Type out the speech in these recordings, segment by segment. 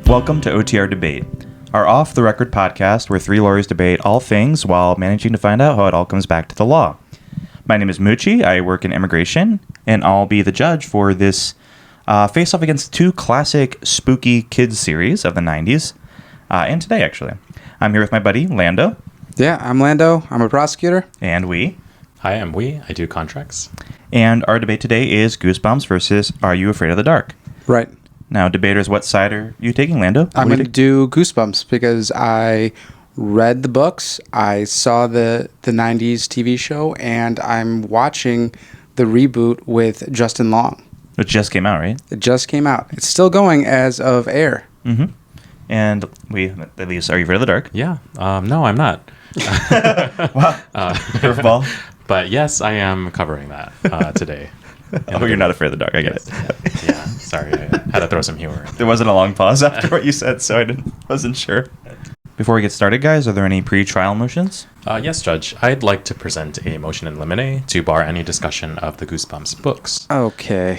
Welcome to OTR Debate, our off-the-record podcast where three lawyers debate all things while managing to find out how it all comes back to the law. My name is Mucci, I work in immigration, and I'll be the judge for this face-off against two classic spooky kids series of the 90s, and today, actually. I'm here with my buddy, Lando. Yeah, I'm Lando. I'm a prosecutor. And we. Hi, I'm Wee. I do contracts. And our debate today is Goosebumps versus Are You Afraid of the Dark? Right. Now, debaters, what side are you taking, Lando? I'm going to do Goosebumps because I read the books, I saw the 90s TV show, and I'm watching the reboot with Justin Long. It just came out, right? It just came out. It's still going as of air. Mm-hmm. And we, at least, Are You Afraid of the Dark? Yeah. No, I'm not. Wow. Curveball. But yes, I am covering that today. Oh, you're not afraid of the dark. I get it. Yeah. Sorry. I had to throw some humor in. There wasn't a long pause after what you said, so I wasn't sure. Before we get started, guys, are there any pre-trial motions? Yes, Judge. I'd like to present a motion in limine to bar any discussion of the Goosebumps books. Okay.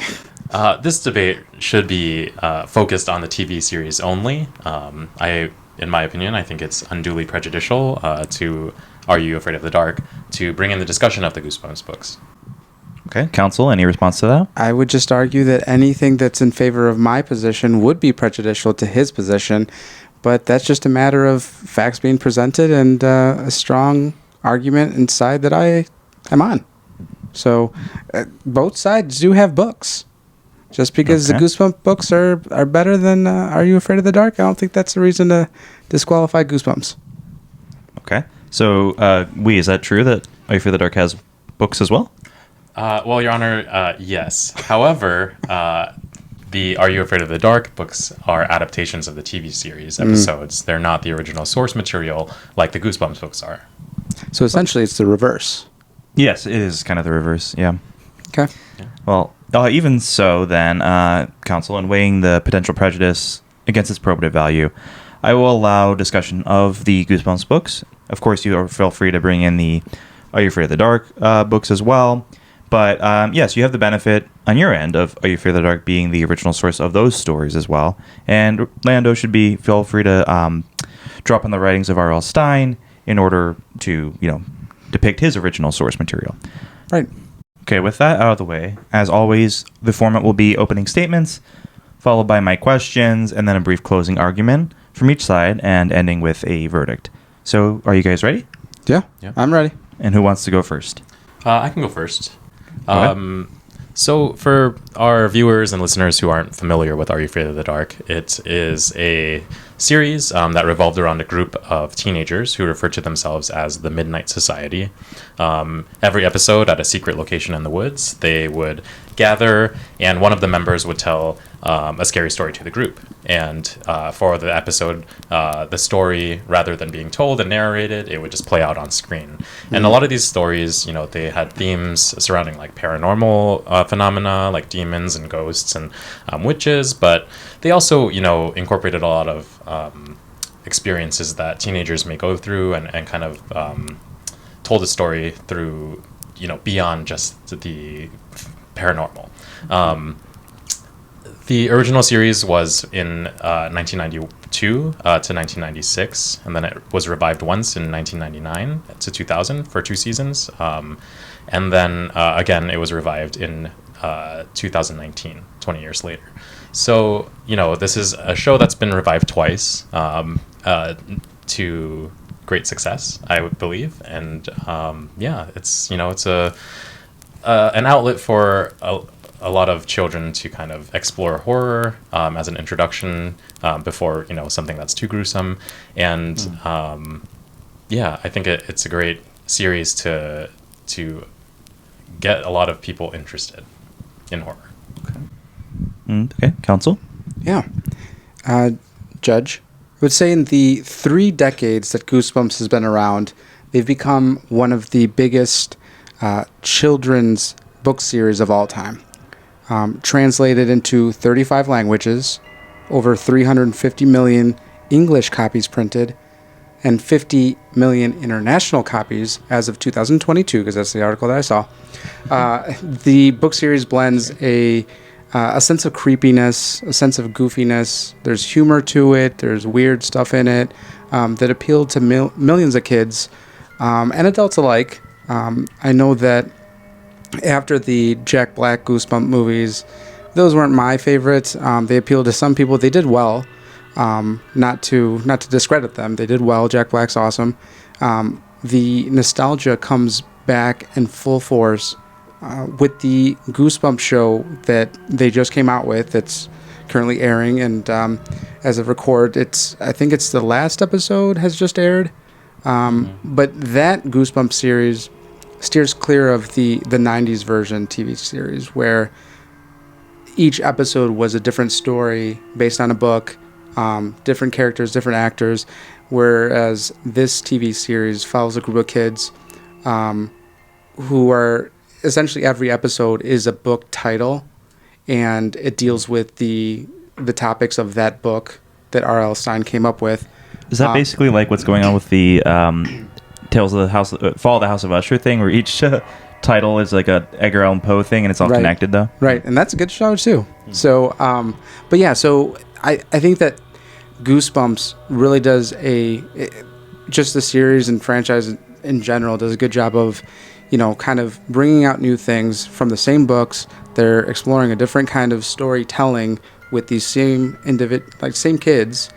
This debate should be focused on the TV series only. In my opinion, I think it's unduly prejudicial to Are You Afraid of the Dark to bring in the discussion of the Goosebumps books. Okay, counsel, any response to that? I would just argue that anything that's in favor of my position would be prejudicial to his position, but that's just a matter of facts being presented and a strong argument inside that I am on. So both sides do have books. Just because the Goosebumps books are better than Are You Afraid of the Dark, I don't think that's a reason to disqualify Goosebumps. Okay. So, is that true that Are You Afraid of the Dark has books as well? Well, Your Honor, yes. However, the Are You Afraid of the Dark books are adaptations of the TV series episodes. They're not the original source material like the Goosebumps books are. So essentially it's the reverse. Yes, it is kind of the reverse, yeah. Okay. Yeah. Well, even so then, counsel, in weighing the potential prejudice against its probative value, I will allow discussion of the Goosebumps books. Of course, you feel free to bring in the Are You Afraid of the Dark books as well. But yes, you have the benefit on your end of Are You Afraid of the Dark being the original source of those stories as well. And Lando should feel free to drop on the writings of R.L. Stine in order to, depict his original source material. Right. Okay, with that out of the way, as always, the format will be opening statements, followed by my questions, and then a brief closing argument from each side, and ending with a verdict. So, are you guys ready? Yeah. I'm ready. And who wants to go first? I can go first. So for our viewers and listeners who aren't familiar with Are You Afraid of the Dark, it is a series that revolved around a group of teenagers who refer to themselves as the Midnight Society. Every episode at a secret location in the woods, they would gather, and one of the members would tell a scary story to the group. And for the episode, the story, rather than being told and narrated, it would just play out on screen. And a lot of these stories, they had themes surrounding like paranormal phenomena, like demons and ghosts and witches, but they also, incorporated a lot of experiences that teenagers may go through and kind of told a story through, beyond just the paranormal. The original series was in 1992 to 1996, and then it was revived once in 1999 to 2000 for 2 seasons. And then, again, it was revived in 2019, 20 years later. So, this is a show that's been revived twice to great success, I would believe. And, it's, it's an outlet for a lot of children to kind of explore horror as an introduction before, something that's too gruesome. And, I think it's a great series to get a lot of people interested in horror. Okay, counsel? Yeah. Judge, I would say in the 3 decades that Goosebumps has been around, they've become one of the biggest children's book series of all time. Translated into 35 languages, over 350 million English copies printed, and 50 million international copies as of 2022, because that's the article that I saw. The book series blends a a sense of creepiness, a sense of goofiness. There's humor to it. There's weird stuff in it that appealed to millions of kids and adults alike. I know that after the Jack Black Goosebump movies, those weren't my favorites. They appealed to some people. They did well. Not to discredit them. They did well. Jack Black's awesome. The nostalgia comes back in full force with the Goosebumps show that they just came out with. It's currently airing, and as of record, I think it's the last episode has just aired. But that Goosebumps series steers clear of the 90s version TV series, where each episode was a different story based on a book, different characters, different actors, whereas this TV series follows a group of kids who are essentially, every episode is a book title, and it deals with the topics of that book that R.L. Stine came up with. Is that basically like what's going on with the Tales of the House, Fall of the House of Usher thing, where each title is like a Edgar Allan Poe thing, and it's all connected though? Right, and that's a good show too. So, but yeah, so I think that Goosebumps really does just the series and franchise in general does a good job of, kind of bringing out new things from the same books. They're exploring a different kind of storytelling with these same same kids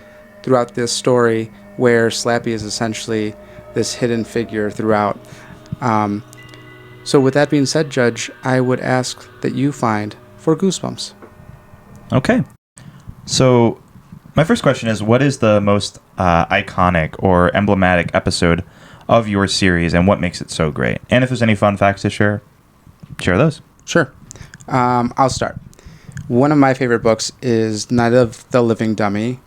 throughout this story, where Slappy is essentially this hidden figure throughout. So with that being said, Judge, I would ask that you find for Goosebumps. Okay. So my first question is, what is the most iconic or emblematic episode of your series, and what makes it so great? And if there's any fun facts to share those. Sure. I'll start. One of my favorite books is Night of the Living Dummy,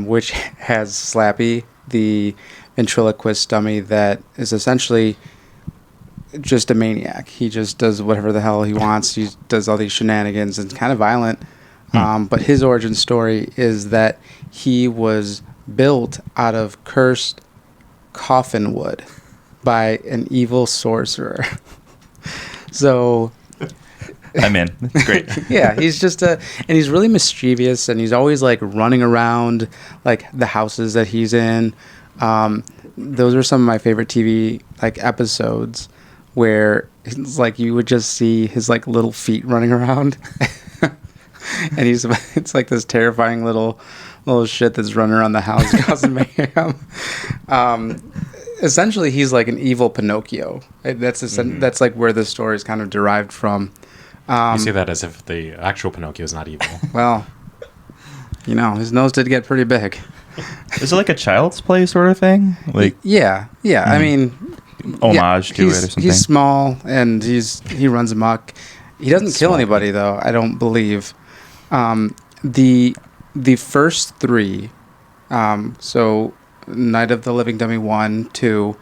which has Slappy, the ventriloquist dummy that is essentially just a maniac. He just does whatever the hell he wants. He does all these shenanigans and kind of violent. But his origin story is that he was built out of cursed coffin wood by an evil sorcerer. So I'm in. It's great. Yeah, he's just and he's really mischievous, and he's always like running around like the houses that he's in. Those are some of my favorite TV episodes where it's like you would just see his like little feet running around. And it's like this terrifying little shit that's running around the house causing mayhem. Essentially, he's like an evil Pinocchio. That's like where this story is kind of derived from. You say that as if the actual Pinocchio is not evil. Well, his nose did get pretty big. Is it like a Child's Play sort of thing? Like yeah. I mean, homage to it or something. He's small and he runs amok. He doesn't kill anybody though, I don't believe. The first three, so Night of the Living Dummy 1, 2,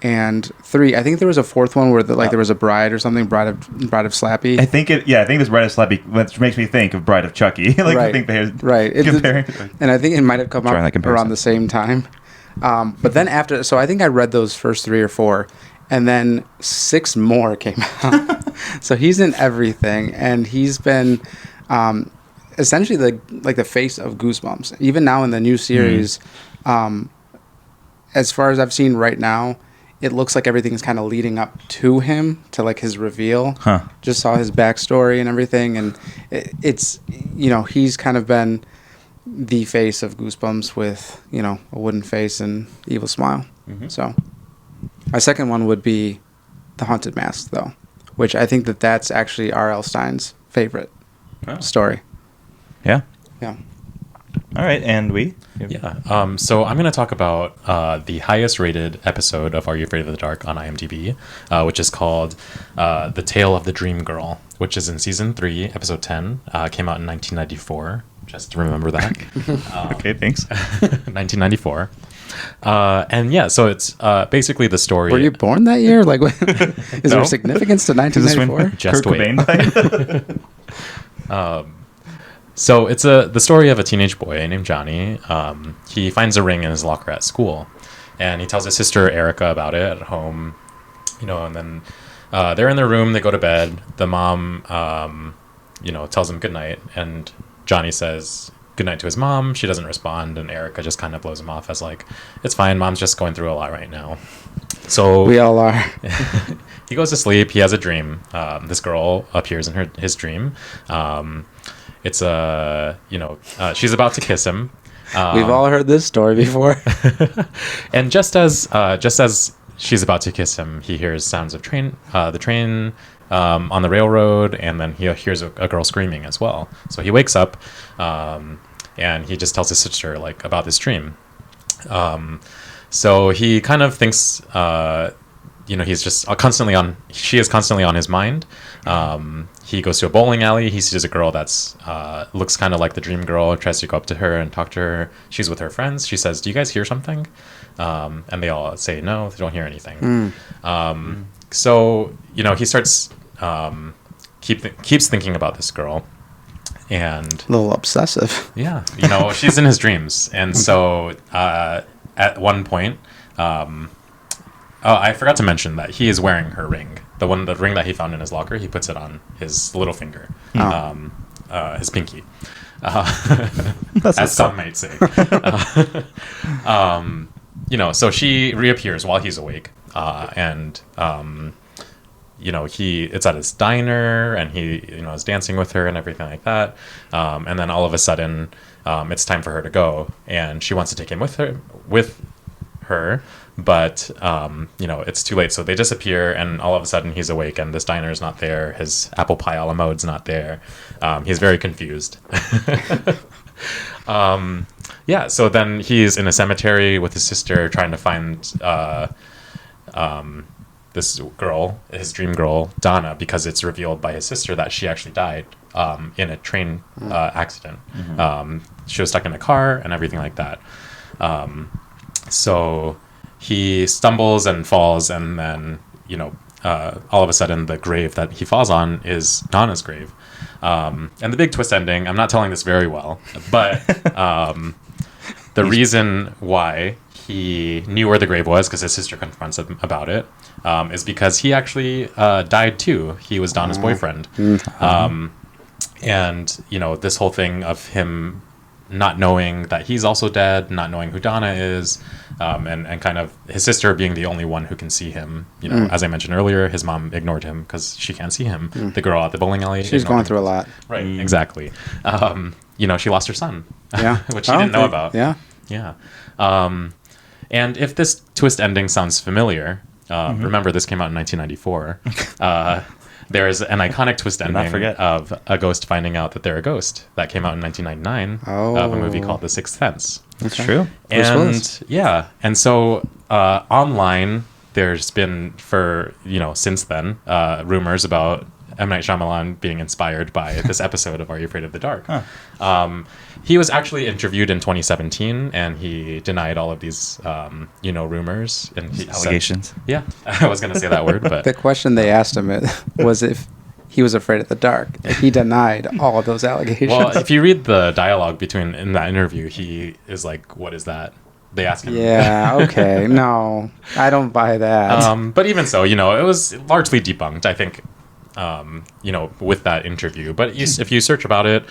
and 3. I think there was a fourth one where there was a bride or something, bride of Slappy. I think this Bride of Slappy, which makes me think of Bride of Chucky. Right. I think they're comparing. And I think it might have come out around the same time. But then after, so I think I read those first 3 or 4, and then 6 more came out. So he's in everything, and he's been essentially the face of Goosebumps. Even now in the new series, as far as I've seen right now, it looks like everything's kind of leading up to him, to like his reveal. Just saw his backstory and everything, and it's he's kind of been the face of Goosebumps with a wooden face and evil smile. So my second one would be The Haunted Mask, though, which I think that's actually R.L. Stine's favorite story. Yeah. All right, and we? Yeah. So I'm going to talk about the highest rated episode of Are You Afraid of the Dark on IMDb, which is called The Tale of the Dream Girl, which is in season 3, episode 10. Came out in 1994. Just remember that. Okay, thanks. 1994. And yeah, so it's basically the story. Were you born that year? Like, is there significance to 1994? Just Kurt wait. Cobain died? So it's the story of a teenage boy named Johnny. He finds a ring in his locker at school, and he tells his sister Erica about it at home. And then they're in their room. They go to bed. The mom tells him goodnight, and Johnny says goodnight to his mom. She doesn't respond, and Erica just kind of blows him off as like, it's fine, mom's just going through a lot right now. So we all are. he goes to sleep. He has a dream. This girl appears in his dream. It's she's about to kiss him. We've all heard this story before. And just as she's about to kiss him, he hears sounds of the train on the railroad, and then he hears a girl screaming as well. So he wakes up, and he just tells his sister like about this dream. So he kind of thinks, he's just she is constantly on his mind. He goes to a bowling alley. He sees a girl that's looks kind of like the dream girl, tries to go up to her and talk to her. She's with her friends. She says, "Do you guys hear something?" And they all say, "No, they don't hear anything." So, he starts, keeps thinking about this girl. And a little obsessive. Yeah. She's in his dreams. And so at one point, I forgot to mention that he is wearing her ring. The ring that he found in his locker, he puts it on his little finger, his pinky, as some might say. So she reappears while he's awake, and it's at his diner, and he is dancing with her and everything like that, and then all of a sudden, it's time for her to go, and she wants to take him with her. But it's too late, so they disappear, and all of a sudden he's awake, and this diner is not there. His apple pie a la mode's not there. He's very confused. So then he's in a cemetery with his sister trying to find this girl, his dream girl, Donna, because it's revealed by his sister that she actually died in a train accident. She was stuck in a car and everything like that. So he stumbles and falls, and then, all of a sudden the grave that he falls on is Donna's grave. And the big twist ending, I'm not telling this very well, but the reason why he knew where the grave was, because his sister confronts him about it, is because he actually died too. He was Donna's boyfriend. And, this whole thing of him not knowing that he's also dead, not knowing who Donna is, and kind of his sister being the only one who can see him. As I mentioned earlier, his mom ignored him because she can't see him. The girl at the bowling alley, she's going through a lot. Right, exactly. She lost her son, which she didn't know about. Yeah. And if this twist ending sounds familiar, remember this came out in 1994. There is an iconic twist ending of a ghost finding out that they're a ghost that came out in 1999 of a movie called The Sixth Sense. That's true. And so online there's been since then rumors about M. Night Shyamalan being inspired by this episode of Are You Afraid of the Dark? He was actually interviewed in 2017, and he denied all of these, rumors and allegations. I was going to say that word, but the question they asked him was if he was afraid of the dark. He denied all of those allegations. Well, if you read the dialogue in that interview, he is like, "What is that?" They ask him. Yeah. Okay. No, I don't buy that. But even so, it was largely debunked, I think. With that interview. But if you search about it,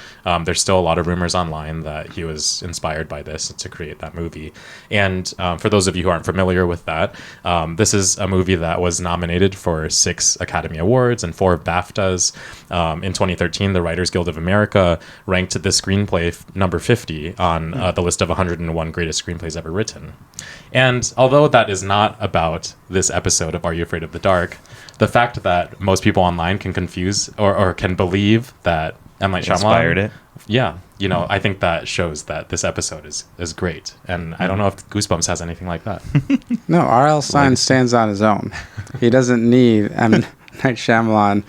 there's still a lot of rumors online that he was inspired by this to create that movie. And for those of you who aren't familiar with that, this is a movie that was nominated for 6 Academy Awards and 4 BAFTAs. In 2013, the Writers Guild of America ranked the screenplay number 50 on the list of 101 greatest screenplays ever written. And although that is not about this episode of Are You Afraid of the Dark, the fact that most people online can confuse or can believe that M. Night Shyamalan inspired it. Yeah, I think that shows that this episode is great, and I don't know if Goosebumps has anything like that. No, R.L. Stine stands on his own. He doesn't need M. Night Shyamalan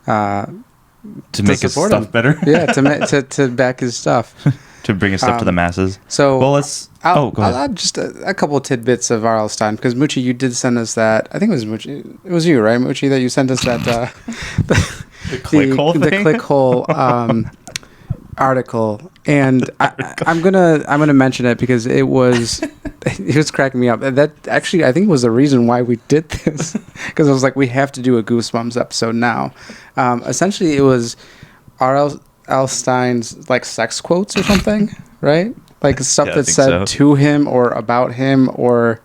to make his stuff better. Yeah, to back his stuff. To bring his stuff to the masses. So, well, let's. I'll go ahead. add just a couple of tidbits of R.L. Stine, because Mucci, you did send us that. I think it was Mucci. It was you, right, Mucci, that you sent us that the click hole article, and I'm gonna mention it because it was cracking me up. That actually, I think, was the reason why we did this, because I was like, we have to do a Goosebumps episode now. Essentially, it was R.L. Stine's like sex quotes or something, right? Like stuff Yeah, I that's think said so. to him or about him or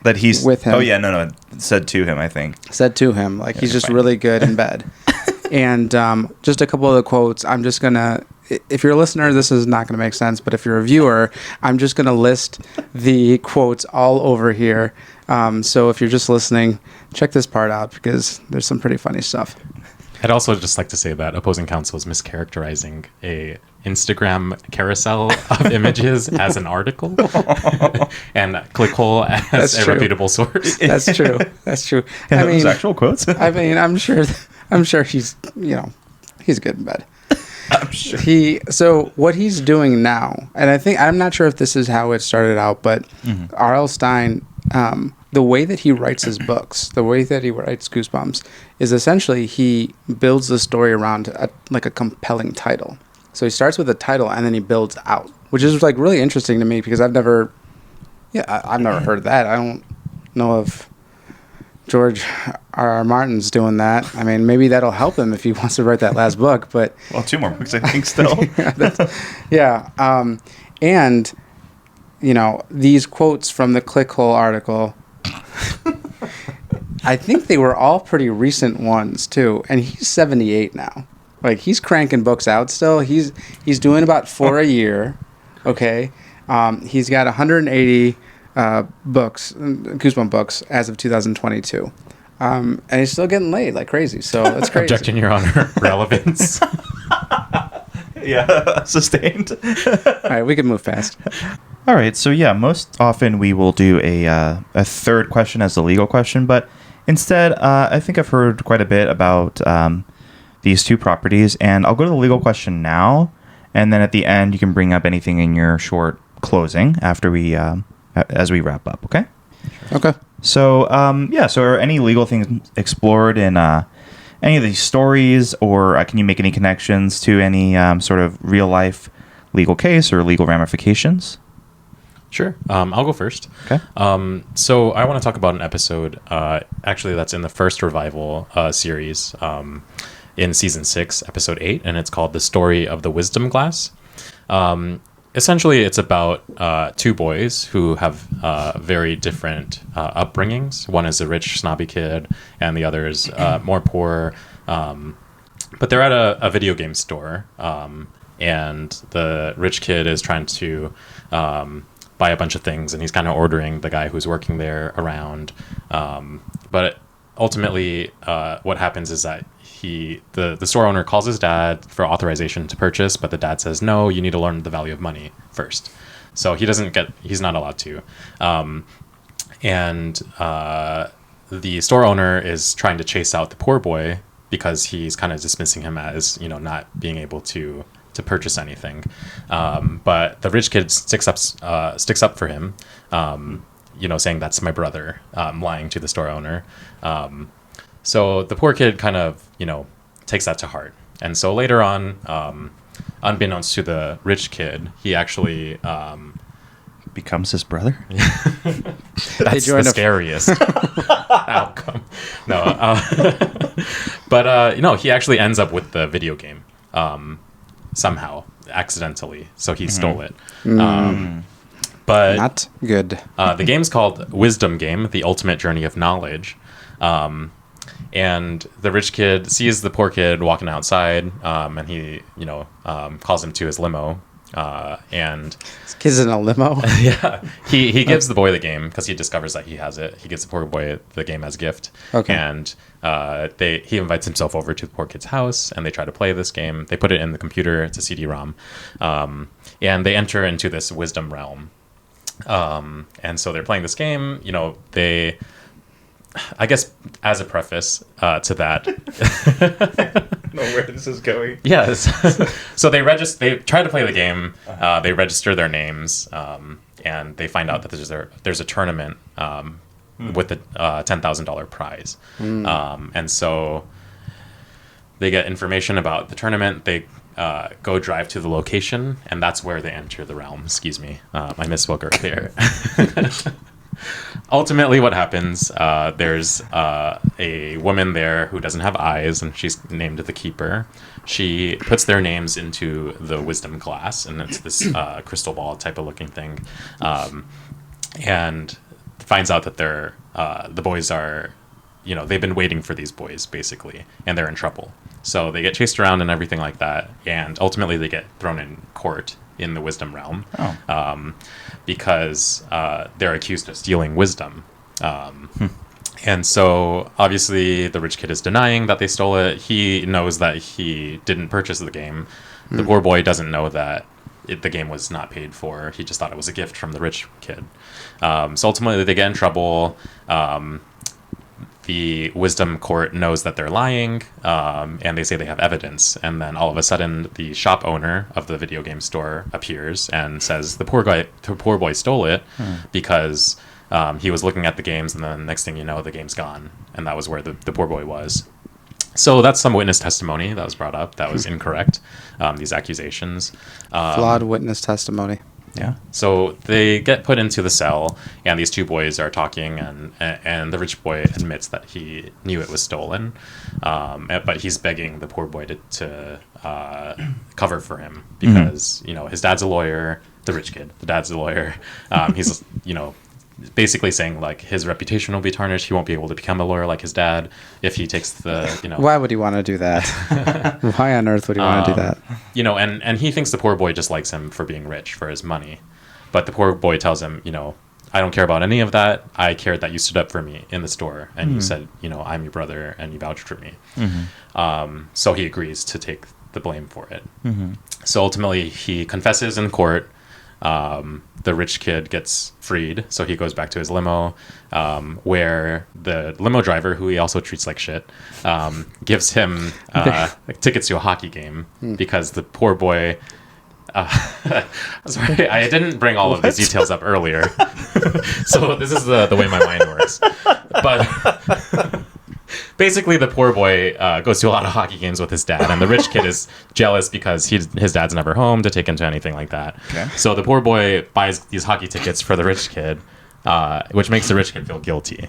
That he's with him. Oh yeah, no, said to him, I think. said to him. Like he's you're just fine. really good in bed. And just a couple of the quotes. I'm just gonna. If you're a listener, this is not gonna make sense. But if you're a viewer, I'm just gonna list the quotes all over here. So if you're just listening, check this part out because there's some pretty funny stuff. I'd also just like to say that opposing counsel is mischaracterizing a Instagram carousel of images as an article and Clickhole as That's a true. reputable source. That's true. That's true. And I those mean, actual quotes. I mean, I'm sure he's he's good in bed. I'm sure. So what he's doing now, and I'm not sure if this is how it started out, but R.L. Stine, the way that he writes his books, the way that he writes Goosebumps, is essentially he builds the story around a compelling title. So he starts with a title and then he builds out, which is like really interesting to me because I've never heard of that. I don't know if George R.R. Martin's doing that. I mean, maybe that'll help him if he wants to write that last book, but Well, 2 more books, I think, still. and these quotes from the Clickhole article, I think they were all pretty recent ones too. And he's 78 now. Like he's cranking books out still. He's doing about 4 a year. Okay, he's got 180 books, Goosebump books, as of 2022. And he's still getting laid like crazy. So that's crazy. Objection, Your Honor. Relevance. Yeah, sustained. All right, we can move fast. All right, so yeah, most often we will do a third question as a legal question, but instead, I think I've heard quite a bit about these 2 properties, and I'll go to the legal question now, and then at the end you can bring up anything in your short closing after we as we wrap up. Okay. Okay. So so are any legal things explored in any of these stories, or can you make any connections to any sort of real life legal case or legal ramifications? Sure. I'll go first. Okay. So I want to talk about an episode, actually, that's in the first revival series in season 6, episode 8, and it's called The Story of the Wisdom Glass. Essentially, it's about 2 boys who have very different upbringings. One is a rich, snobby kid, and the other is more poor. But they're at a video game store, and the rich kid is trying to buy a bunch of things, and he's kind of ordering the guy who's working there around. But ultimately, what happens is that the store owner calls his dad for authorization to purchase, but the dad says, no, you need to learn the value of money first. So he's not allowed to. And the store owner is trying to chase out the poor boy because he's kind of dismissing him as, not being able to purchase anything. But the rich kid sticks up for him, saying that's my brother, lying to the store owner. So the poor kid kind of, takes that to heart. And so later on, unbeknownst to the rich kid, he actually Becomes his brother? that's the scariest outcome. No, but he actually ends up with the video game somehow, accidentally. So he stole it. But Not good. the game's called Wisdom Game, The Ultimate Journey of Knowledge. And the rich kid sees the poor kid walking outside, and he, calls him to his limo. And This kid's in a limo. yeah, he gives the boy the game because he discovers that he has it. He gives the poor boy the game as a gift. Okay. And he invites himself over to the poor kid's house, and they try to play this game. They put it in the computer. It's a CD-ROM. And they enter into this wisdom realm. And so they're playing this game. I guess as a preface to that. Know where this is going. Yes. So they try to play the game. They register their names, and they find out that there's a tournament with a $10,000 prize. And so they get information about the tournament. They go drive to the location, and that's where they enter the realm. Excuse me, I misspoke earlier. Ultimately, what happens, there's a woman there who doesn't have eyes, and she's named the Keeper. She puts their names into the wisdom glass, and it's this crystal ball type of looking thing, and finds out that the boys are, they've been waiting for these boys, basically, and they're in trouble. So they get chased around and everything like that, and ultimately they get thrown in court in the wisdom realm, because they're accused of stealing wisdom. And so obviously the rich kid is denying that they stole it. He knows that he didn't purchase the game. The poor boy doesn't know that the game was not paid for. He just thought it was a gift from the rich kid. So ultimately they get in trouble. The wisdom court knows that they're lying, and they say they have evidence. And then all of a sudden, the shop owner of the video game store appears and says the poor boy stole it because he was looking at the games, and then next thing you know, the game's gone, and that was where the poor boy was. So that's some witness testimony that was brought up that was incorrect. These accusations, Flawed witness testimony. Yeah. So they get put into the cell, and these two boys are talking, and the rich boy admits that he knew it was stolen, but he's begging the poor boy to cover for him because his dad's a lawyer. The rich kid, the dad's a lawyer. He's basically saying like his reputation will be tarnished. He won't be able to become a lawyer like his dad if he takes the Why would he want to do that? Why on earth would he want to do that? And he thinks the poor boy just likes him for being rich, for his money. But the poor boy tells him, I don't care about any of that. I cared that you stood up for me in the store and you said, I'm your brother and you vouched for me. So he agrees to take the blame for it. So ultimately he confesses in court. The rich kid gets freed, so he goes back to his limo, where the limo driver, who he also treats like shit, gives him tickets to a hockey game because the poor boy... sorry, I didn't bring all of these details up earlier. So this is the way my mind works. But... basically, the poor boy goes to a lot of hockey games with his dad, and the rich kid is jealous because his dad's never home to take him to anything like that. Okay. So the poor boy buys these hockey tickets for the rich kid, which makes the rich kid feel guilty.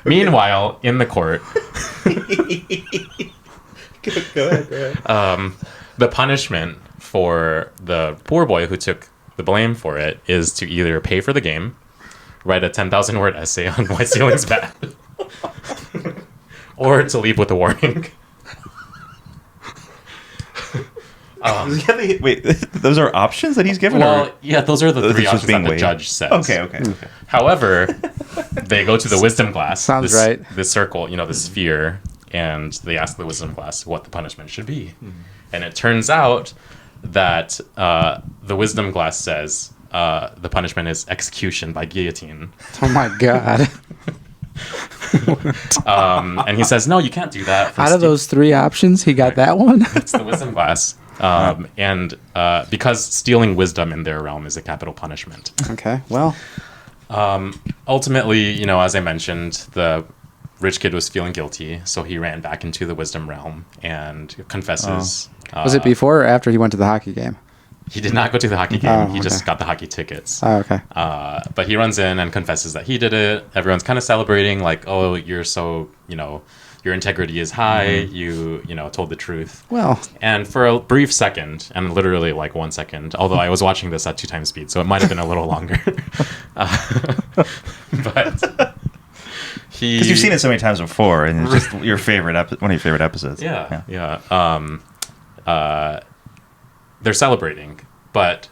Meanwhile, in the court, Go ahead. The punishment for the poor boy who took the blame for it is to either pay for the game, write a 10,000 word essay on why stealing's bad, or to leave with a warning. Wait, those are options that he's given? Well, yeah, those are the three options that the judge says. Okay. However, they go to the wisdom glass. Sounds right. This circle, the sphere, and they ask the wisdom glass what the punishment should be. And it turns out that the wisdom glass says the punishment is execution by guillotine. Oh my god. And he says, no, you can't do that. Out of those three options, he got that one? It's the wisdom glass. And because stealing wisdom in their realm is a capital punishment. Okay, well. Ultimately, as I mentioned, the rich kid was feeling guilty, so he ran back into the wisdom realm and confesses. Was it before or after he went to the hockey game? He did not go to the hockey game. He just got the hockey tickets. Oh, okay. But he runs in and confesses that he did it. Everyone's kind of celebrating, like, oh, you're so, your integrity is high. You told the truth. Well. And for a brief second, and literally like 1 second, although I was watching this at 2 times speed, so it might have been a little longer. But because you've seen it so many times before, and it's just your favorite one of your favorite episodes. Yeah. They're celebrating, but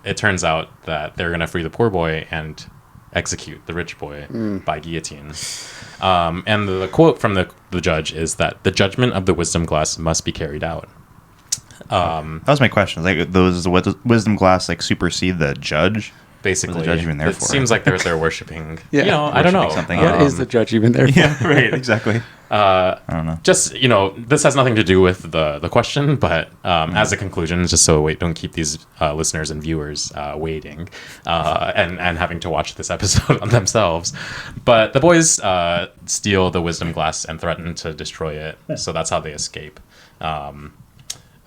it turns out that they're going to free the poor boy and execute the rich boy by guillotine. And the quote from the judge is that the judgment of the wisdom glass must be carried out. That was my question. Like, those wisdom glass supersede the judge? Basically, the judge even there it for seems like they're worshiping. Yeah, I don't know. What is the judge even there for? Yeah, right, exactly. I don't know. Just this has nothing to do with the question, but as a conclusion, just so don't keep these listeners and viewers waiting and having to watch this episode on themselves. But the boys steal the wisdom glass and threaten to destroy it, so that's how they escape.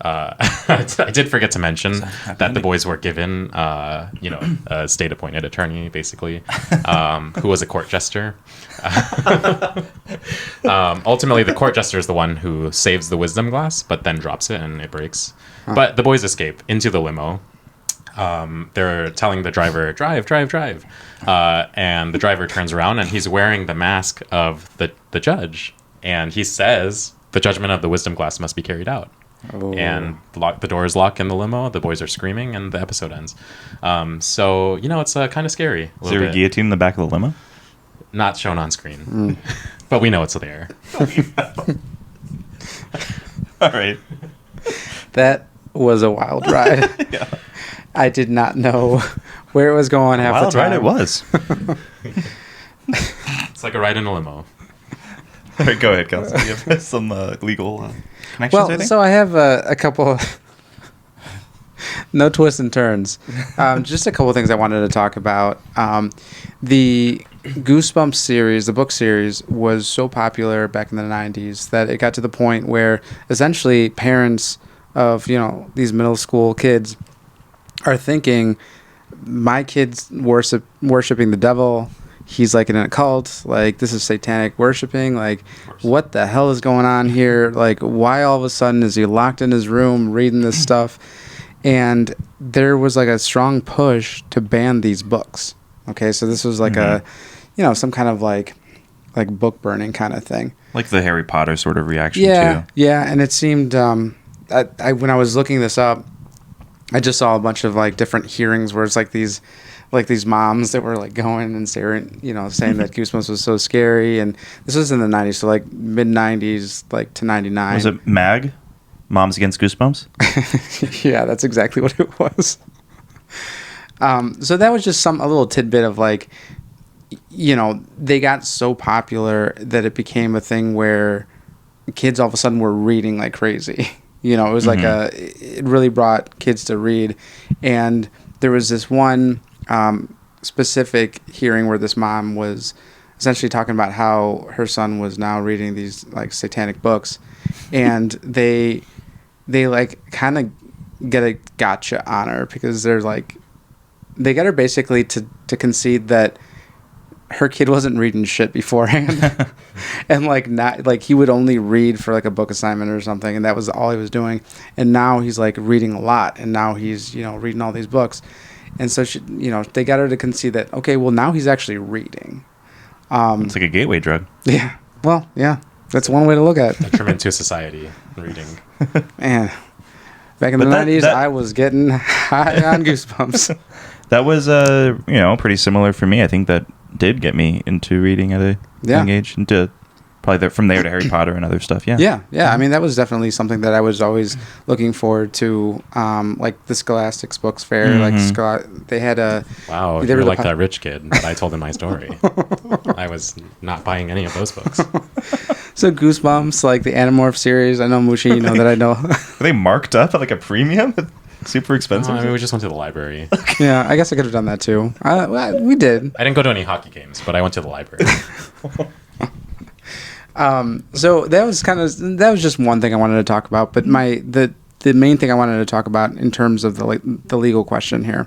I did forget to mention that the boys were given, a state-appointed attorney, basically, who was a court jester. Ultimately, the court jester is the one who saves the wisdom glass, but then drops it and it breaks. Huh. But the boys escape into the limo. They're telling the driver, drive. And the driver turns around and he's wearing the mask of the judge. And he says, the judgment of the wisdom glass must be carried out. Oh. And the doors lock in the limo. The boys are screaming, and the episode ends. So it's kind of scary. Is there a guillotine in the back of the limo? Not shown on screen, but we know it's there. All right. That was a wild ride. Yeah. I did not know where it was going half the time. Wild ride it was. It's like a ride in a limo. All right, go ahead, Kelsey. You have some legal connections, well, I think? So I have a couple... no twists and turns. Just a couple of things I wanted to talk about. The Goosebumps series, the book series, was so popular back in the 90s that it got to the point where essentially parents of, these middle school kids are thinking, my kid's worshiping the devil. He's like in a cult. Like, this is satanic worshiping. Like, what the hell is going on here? Like, why all of a sudden is he locked in his room reading this stuff? And there was like a strong push to ban these books. Okay, so this was like a, some kind of like book burning kind of thing. Like the Harry Potter sort of reaction too. Yeah, and it seemed, when I was looking this up, I just saw a bunch of like different hearings where it's like these moms that were like going and saying that Goosebumps was so scary. And this was in the 90s, so like mid 90s, like to 99. Was it MAG? Moms Against Goosebumps? Yeah, that's exactly what it was. So that was just a little tidbit of like, they got so popular that it became a thing where kids all of a sudden were reading like crazy. It was like it really brought kids to read. And there was this one specific hearing where this mom was essentially talking about how her son was now reading these like satanic books, and they like kind of get a gotcha on her because they're like, they got her basically to concede that her kid wasn't reading shit beforehand. And like, not like, he would only read for like a book assignment or something, and that was all he was doing. And now he's like reading a lot, and now he's reading all these books. And so she, they got her to concede that, okay, well, now he's actually reading. It's like a gateway drug. Yeah. Well, yeah, that's one way to look at it. Detriment to society, reading. Man, back in the 90s, I was getting high on Goosebumps. That was, pretty similar for me. I think that did get me into reading at a young age, into probably from there to Harry Potter and other stuff. Yeah. I mean, that was definitely something that I was always looking forward to. Like the Scholastic's Books Fair, they had a. Wow, you're like that rich kid that I told in my story. I was not buying any of those books. So Goosebumps, like the Animorph series, I know Mucci, that I know. Are they marked up at like a premium? Super expensive? I mean, we just went to the library. Yeah, I guess I could have done that too. We did. I didn't go to any hockey games, but I went to the library. So that was just one thing I wanted to talk about. But the main thing I wanted to talk about in terms of the legal question here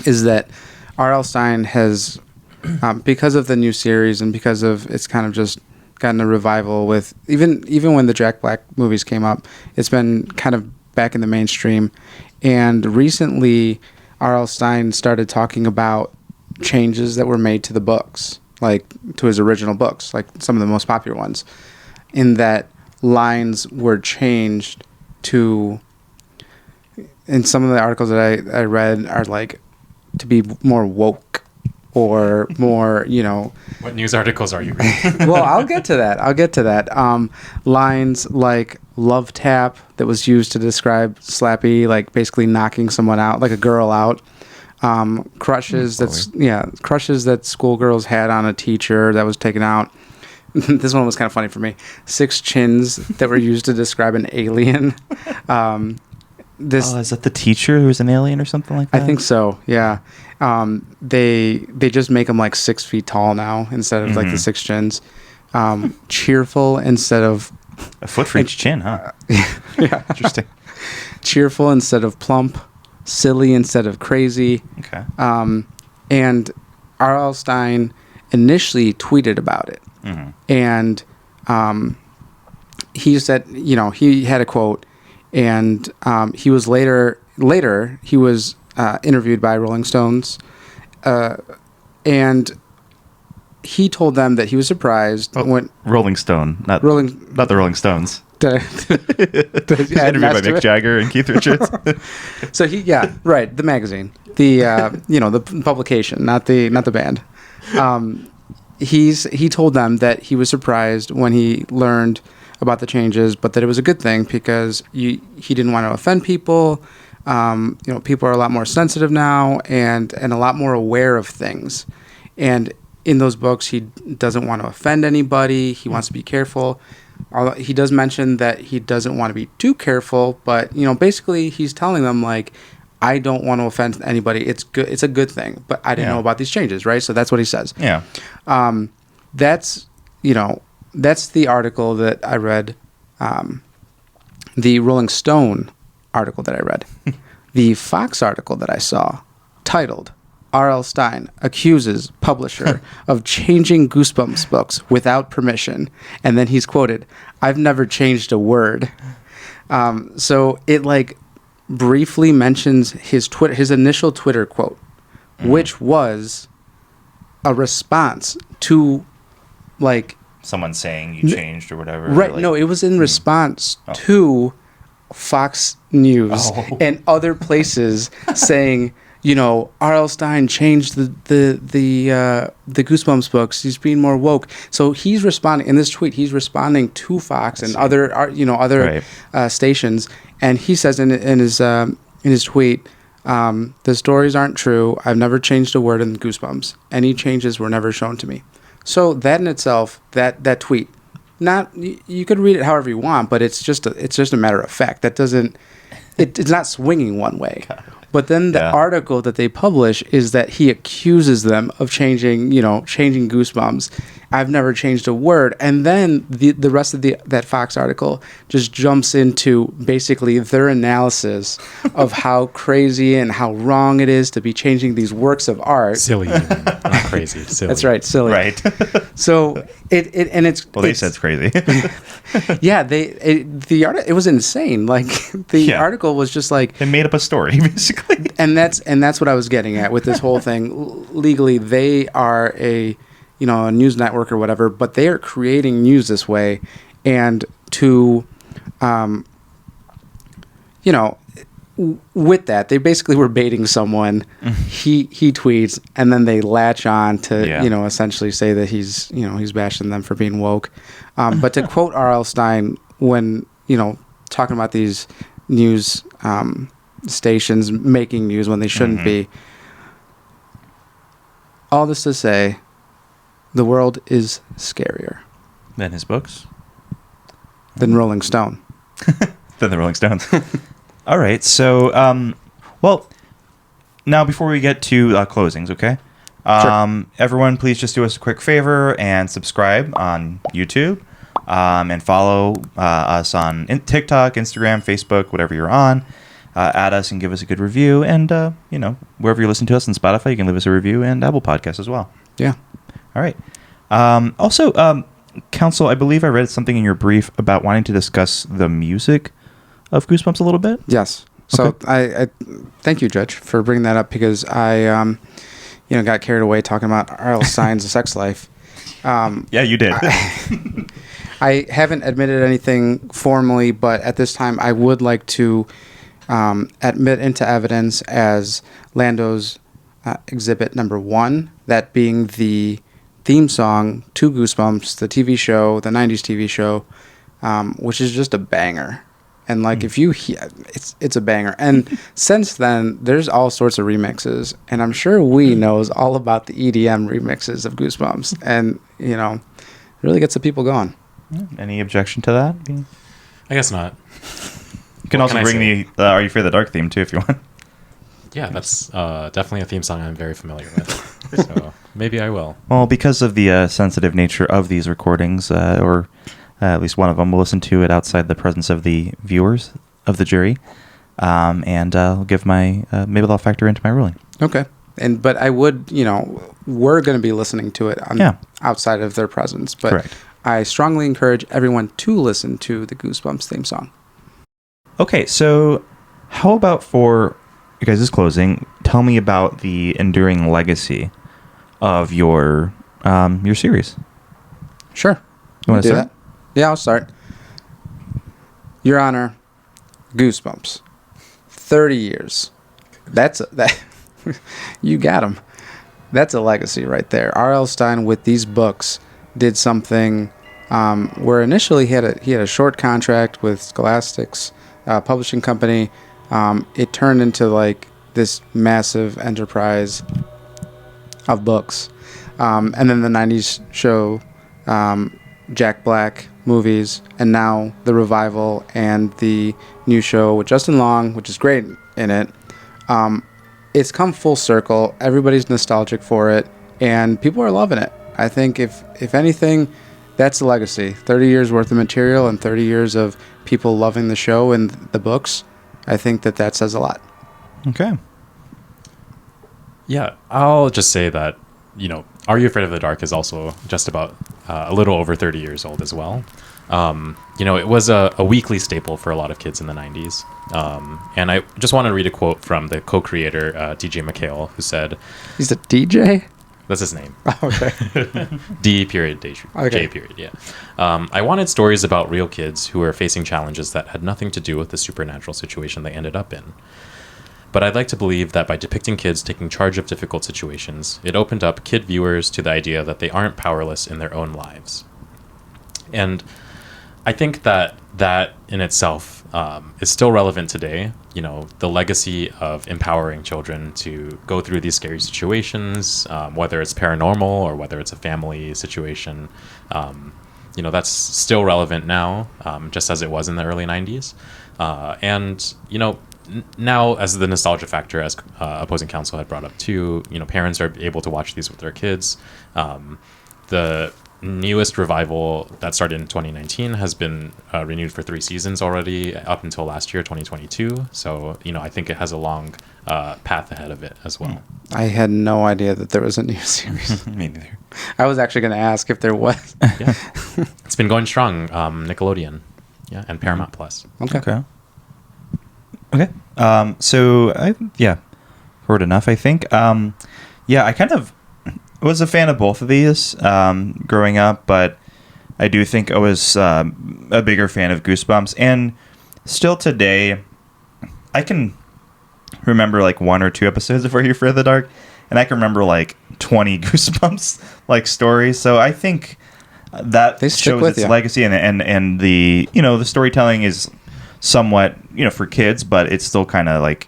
is that R.L. Stine has, because of the new series and because of it's kind of just gotten a revival with even when the Jack Black movies came up, it's been kind of back in the mainstream. And recently, R.L. Stine started talking about changes that were made to the books, like to his original books, like some of the most popular ones, in that lines were changed to, in some of the articles that I read are like to be more woke or more, What news articles are you reading? Well, I'll get to that. Lines like love tap that was used to describe Slappy, like basically knocking someone out, like a girl out. Crushes that schoolgirls had on a teacher that was taken out. This one was kind of funny for me. 6 chins that were used to describe an alien. Is that the teacher who was an alien or something like that? I think so. Yeah. They just make them like 6 feet tall now instead of like the 6 chins. Cheerful instead of a foot for each chin, huh? Yeah. Interesting. cheerful instead of plump, silly instead of crazy. Okay. And R.L. Stine initially tweeted about it. Mm-hmm. And he said, he had a quote, and he was later he was interviewed by Rolling Stones, and he told them that he was surprised when Rolling Stone, not the Rolling Stones. Interviewed by Mick Jagger and Keith Richards. So the magazine, the publication, not the band. He told them that he was surprised when he learned about the changes, but that it was a good thing because he didn't want to offend people. People are a lot more sensitive now and a lot more aware of things. And in those books, he doesn't want to offend anybody. He wants to be careful. He does mention that he doesn't want to be too careful, but basically he's telling them like, I don't want to offend anybody. It's good. It's a good thing, but I didn't know about these changes, right? So that's what he says. Yeah. That's the article that I read, the Rolling Stone article that I read. The Fox article that I saw, titled, R.L. Stine accuses publisher of changing Goosebumps books without permission. And then he's quoted, I've never changed a word. So it briefly mentions his initial Twitter quote, which was a response to someone saying you changed or whatever. Right. No, it was in response to Fox News and other places saying, R.L. Stine changed the Goosebumps books. He's being more woke. So he's responding in this tweet. He's responding to Fox and other stations, and he says in his tweet, the stories aren't true. I've never changed a word in Goosebumps. Any changes were never shown to me. So that in itself, that tweet, you could read it however you want, but it's just a matter of fact. That doesn't. It's not swinging one way. But then the article that they publish is that he accuses them of changing Goosebumps. I've never changed a word. And then the rest of that Fox article just jumps into basically their analysis of how crazy and how wrong it is to be changing these works of art. Silly, not crazy. Silly. That's right, silly. Right. So they said it's crazy. Yeah, it was insane. The article was just like they made up a story basically. And that's what I was getting at with this whole thing. Legally, they are a news network or whatever, but they are creating news this way, and to with that, they basically were baiting someone. He tweets, and then they latch on to essentially say that he's bashing them for being woke. But to quote R.L. Stine when talking about these news stations making news when they shouldn't be, all this to say, the world is scarier Than his books? than Rolling Stone. Than the Rolling Stones. All right. So, now before we get to closings, okay? Sure. Everyone, please just do us a quick favor and subscribe on YouTube, and follow us on TikTok, Instagram, Facebook, whatever you're on. Add us and give us a good review. And, wherever you listen to us on Spotify, you can leave us a review, and Apple Podcasts as well. Yeah. All right. Also, Counsel, I believe I read something in your brief about wanting to discuss the music of Goosebumps a little bit. Yes. So I thank you, Judge, for bringing that up, because I got carried away talking about R.L. Stine's sex life. Yeah, you did. I haven't admitted anything formally, but at this time I would like to admit into evidence as Lando's exhibit number 1, that being the theme song to Goosebumps, the TV show, the 90s TV show, which is just a banger. And if you hear, it's a banger. And since then, there's all sorts of remixes, and I'm sure knows all about the EDM remixes of Goosebumps, and it really gets the people going. Any objection to that? I guess not. You can also bring the Are You Afraid of the Dark theme too if you want. Yeah, that's definitely a theme song I'm very familiar with. So maybe I will. Well, because of the sensitive nature of these recordings, or at least one of them, we'll listen to it outside the presence of the viewers of the jury. and I'll give my maybe I'll factor into my ruling. Okay. But I would, we're going to be listening to it outside of their presence. But Correct. I strongly encourage everyone to listen to the Goosebumps theme song. Okay, so how about for you guys' closing? Tell me about the enduring legacy of your series. Sure. You want to Do start? that? Yeah, I'll start. Your Honor, Goosebumps. 30 years. That. You got him. That's a legacy right there. R.L. Stine with these books did something where initially he had a short contract with Scholastic's publishing company. It turned into like this massive enterprise of books. And then the 90s show, Jack Black movies, and now the revival and the new show with Justin Long, which is great in it. It's come full circle. Everybody's nostalgic for it, and people are loving it. I think if anything, that's a legacy. 30 years worth of material and 30 years of people loving the show and the books. I think that says a lot. Okay. Yeah, I'll just say that, Are You Afraid of the Dark is also just about a little over 30 years old as well. It was a weekly staple for a lot of kids in the 90s. And I just want to read a quote from the co-creator, DJ McHale, who said... He's a DJ? That's his name. Oh, okay. D period, J Okay. period, yeah. I wanted stories about real kids who were facing challenges that had nothing to do with the supernatural situation they ended up in. But I'd like to believe that by depicting kids taking charge of difficult situations, it opened up kid viewers to the idea that they aren't powerless in their own lives. And I think that in itself is still relevant today. The legacy of empowering children to go through these scary situations, whether it's paranormal or whether it's a family situation, that's still relevant now, just as it was in the early 90s. Now, as the nostalgia factor, as opposing counsel had brought up too, parents are able to watch these with their kids. The newest revival that started in 2019 has been renewed for 3 seasons already up until last year, 2022. So, I think it has a long path ahead of it as well. I had no idea that there was a new series. Me neither. I was actually going to ask if there was. Yeah. It's been going strong. Nickelodeon. Yeah. And Paramount Plus. Okay. So heard enough, I think. I kind of was a fan of both of these growing up, but I do think I was a bigger fan of Goosebumps, and still today I can remember like 1 or 2 episodes of Are You Afraid of the Dark, and I can remember like 20 Goosebumps like stories. So I think that shows its legacy, and the the storytelling is somewhat for kids, but it's still kind of like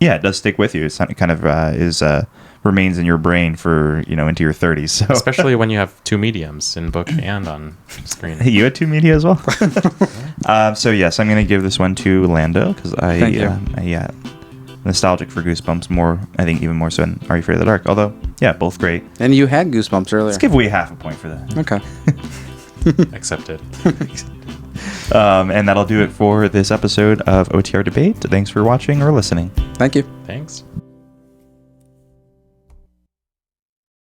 it does stick with you. It's kind of remains in your brain for into your 30s. So especially when you have 2 mediums, in book and on screen. Hey, you had 2 media as well. So yes, I'm going to give this one to Lando because nostalgic for Goosebumps more. I think even more so than Are You Afraid of the Dark. Although both great. And you had Goosebumps earlier. Let's give away half a point for that. Okay. Accepted. And that'll do it for this episode of OTR Debate. Thanks for watching or listening. Thank you. Thanks.